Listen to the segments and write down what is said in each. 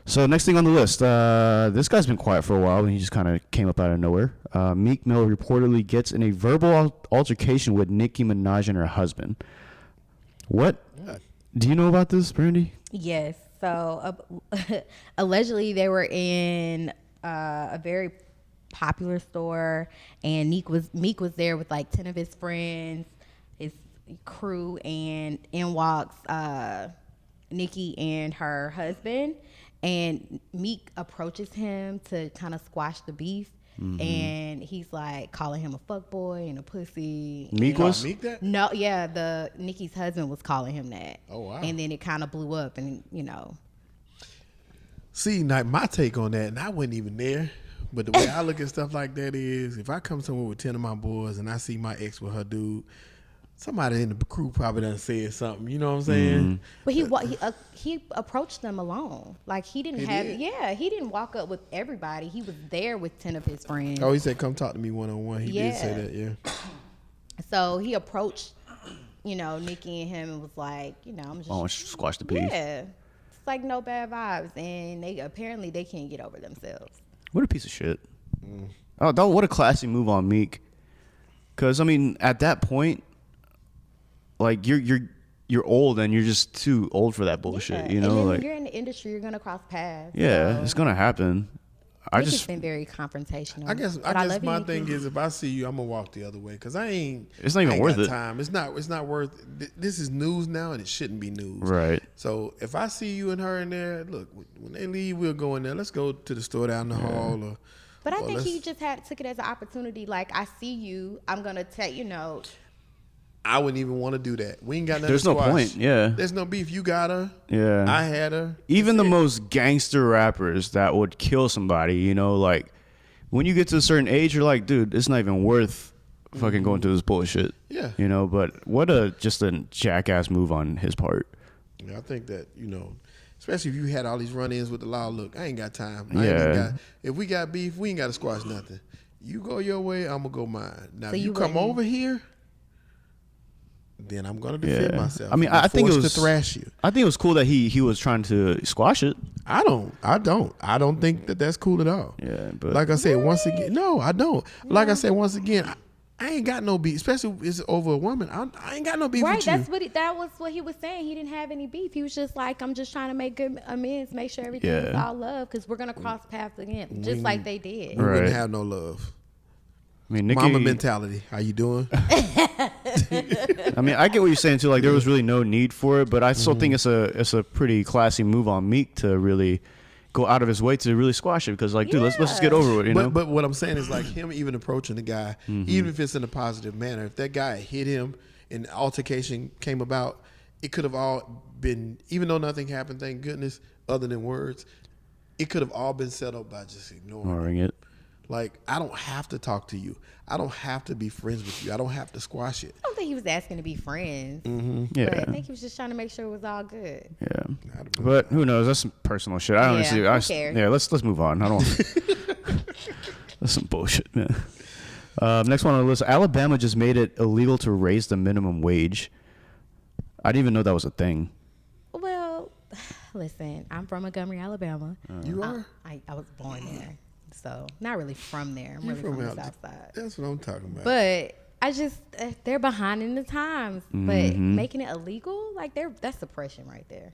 So next thing on the list, this guy's been quiet for a while, and he just kind of came up out of nowhere. Meek Mill reportedly gets in a verbal altercation with Nicki Minaj and her husband. What? Do you know about this, Brandie? Yes. So allegedly they were in a very popular store, and Meek was there with like 10 of his friends, his crew, and in walks Nicki and her husband. And Meek approaches him to kind of squash the beef. Mm-hmm. And he's like calling him a fuckboy and a pussy. Meek was? Meek that? No, yeah, Nicki's husband was calling him that. Oh, wow. And then it kind of blew up, and See, like my take on that, and I wasn't even there, but the way I look at stuff like that is, if I come somewhere with 10 of my boys and I see my ex with her dude, somebody in the crew probably done said something. You know what I'm saying? But he approached them alone. Like he didn't he didn't walk up with everybody. He was there with 10 of his friends. Oh, he said, "Come talk to me one-on-one." He did say that, yeah. So he approached, Nicki and him, and was like, I'm just squash the beef. Yeah, it's like no bad vibes, and they can't get over themselves. What a piece of shit. Oh, what a classy move on Meek. Because I mean, at that point, like you're old and you're just too old for that bullshit, And then like when you're in the industry, you're gonna cross paths. Yeah, so it's gonna happen. It's just been very confrontational. I guess my thing is, if I see you, I'm gonna walk the other way because It's not even worth it. Time. It's not worth. This is news now, and it shouldn't be news. Right. So if I see you and her in there, look, when they leave, we'll go in there. Let's go to the store down the hall. But I think he just took it as an opportunity. Like, I see you, I'm gonna tell I wouldn't even want to do that. We ain't got nothing. There's no point. Yeah. There's no beef. You got her. Yeah. I had her. Even the most gangster rappers that would kill somebody, like when you get to a certain age, you're like, dude, it's not even worth fucking going through this bullshit. Yeah. But what just a jackass move on his part. Yeah, I think that, especially if you had all these run-ins with the law. Look, I ain't got time. If we got beef, we ain't got to squash nothing. You go your way, I'm going to go mine. Now, if you come over here, then I'm gonna defend myself. I mean, I think it was to thrash you. I think it was cool that he was trying to squash it. I don't think that that's cool at all. Yeah, but like I said, once again, no, I don't. Like I said, once again, I ain't got no beef, especially if it's over a woman. I ain't got no beef with you. Right, that was what he was saying. He didn't have any beef. He was just like, I'm just trying to make good amends, make sure everything is all love, because we're gonna cross paths again, just like they did. We wouldn't have no love. I mean, Nicki, mama mentality. How you doing? I mean, I get what you're saying too. Like, there was really no need for it, but I still think it's a pretty classy move on Meek to really go out of his way to really squash it. Because, like, dude, let's just get over it. But what I'm saying is, like, him even approaching the guy, even if it's in a positive manner, if that guy hit him and the altercation came about, it could have all been, even though nothing happened, thank goodness, other than words, it could have all been settled by just ignoring it. Like, I don't have to talk to you. I don't have to be friends with you. I don't have to squash it. I don't think he was asking to be friends. Yeah. But I think he was just trying to make sure it was all good. Yeah. But who knows? That's some personal shit. I don't honestly. Who cares? Yeah. Let's move on. I don't. That's some bullshit, man. Next one on the list: Alabama just made it illegal to raise the minimum wage. I didn't even know that was a thing. Well, listen, I'm from Montgomery, Alabama. You are? I was born there. So, not really from there. I'm really from the South Side. That's what I'm talking about. But I just, they're behind in the times. But making it illegal, like, that's suppression right there.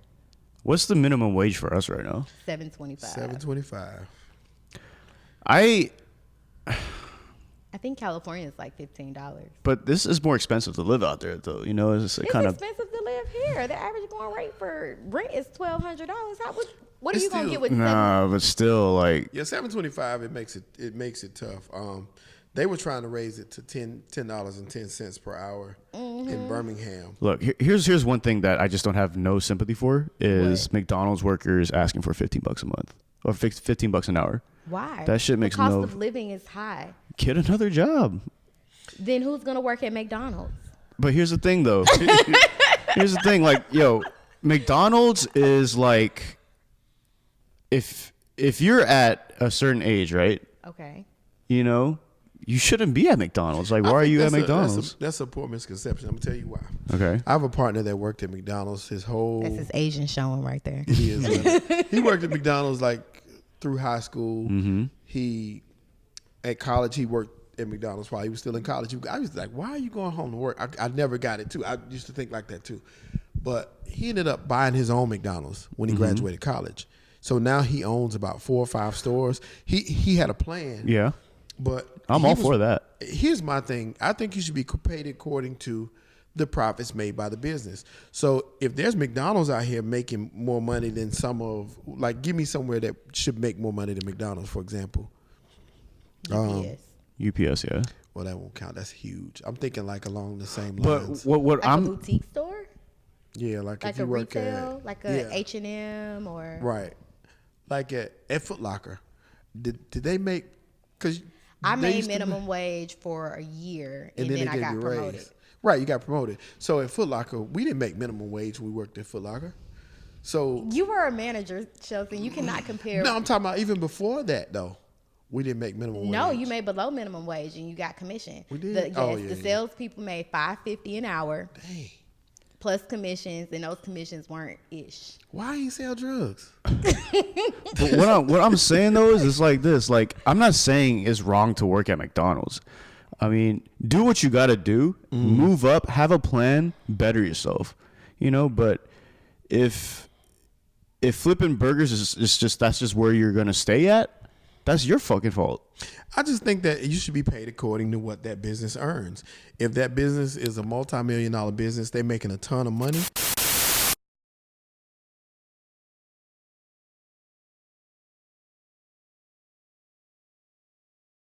What's the minimum wage for us right now? $7.25. $7.25. I think California is like $15. But this is more expensive to live out there, though. It's expensive to live here. The average going rate for rent is $1,200. What are you gonna get with but still, like, yeah, $7.25. It makes it tough. They were trying to raise it to $10.10 per hour in Birmingham. Look, here's one thing that I just don't have no sympathy for is McDonald's workers asking for $15 a month or $15 an hour. Why? That shit makes the cost of living is high. Get another job. Then who's gonna work at McDonald's? But here's the thing, though. Here's the thing, like, McDonald's is like, if you're at a certain age, right? Okay. you shouldn't be at McDonald's. Like, why I are think you at that's McDonald's? That's a poor misconception. I'm gonna tell you why. Okay. I have a partner that worked at McDonald's his whole. That's his Asian showing right there. It is. He worked at McDonald's like through high school. He at college he worked at McDonald's while he was still in college. I was like, why are you going home to work? I never got it too. I used to think like that too. But he ended up buying his own McDonald's when he graduated college. So now he owns about 4 or 5 stores. He had a plan. Yeah. But I'm all for that. Here's my thing. I think you should be paid according to the profits made by the business. So if there's McDonald's out here making more money than some of, like, give me somewhere that should make more money than McDonald's, for example. UPS, yeah. Well, that won't count. That's huge. I'm thinking like along the same But lines. what Like a boutique store, Yeah, like if like you a work retail, at, like a H&M or right, like at Foot Locker. Did they make? Because I made minimum wage for a year and then I got promoted. Right, you got promoted. So at Foot Locker, we didn't make minimum wage when we worked at Foot Locker. So You were a manager, Shelton. You cannot compare. no, I'm talking about even before that though. We didn't make minimum wage. No, you made below minimum wage and you got commission. We did? The salespeople made $5.50 an hour Dang. plus commissions, and those commissions weren't ish. Why you sell drugs? But what I'm saying though is it's like this. Like, I'm not saying it's wrong to work at McDonald's. I mean, do what you got to do, move up, have a plan, better yourself. You know, but if flipping burgers is just that's just where you're gonna stay at, that's your fucking fault. I just think that you should be paid according to what that business earns. If that business is a multi-million-dollar business, they're making a ton of money.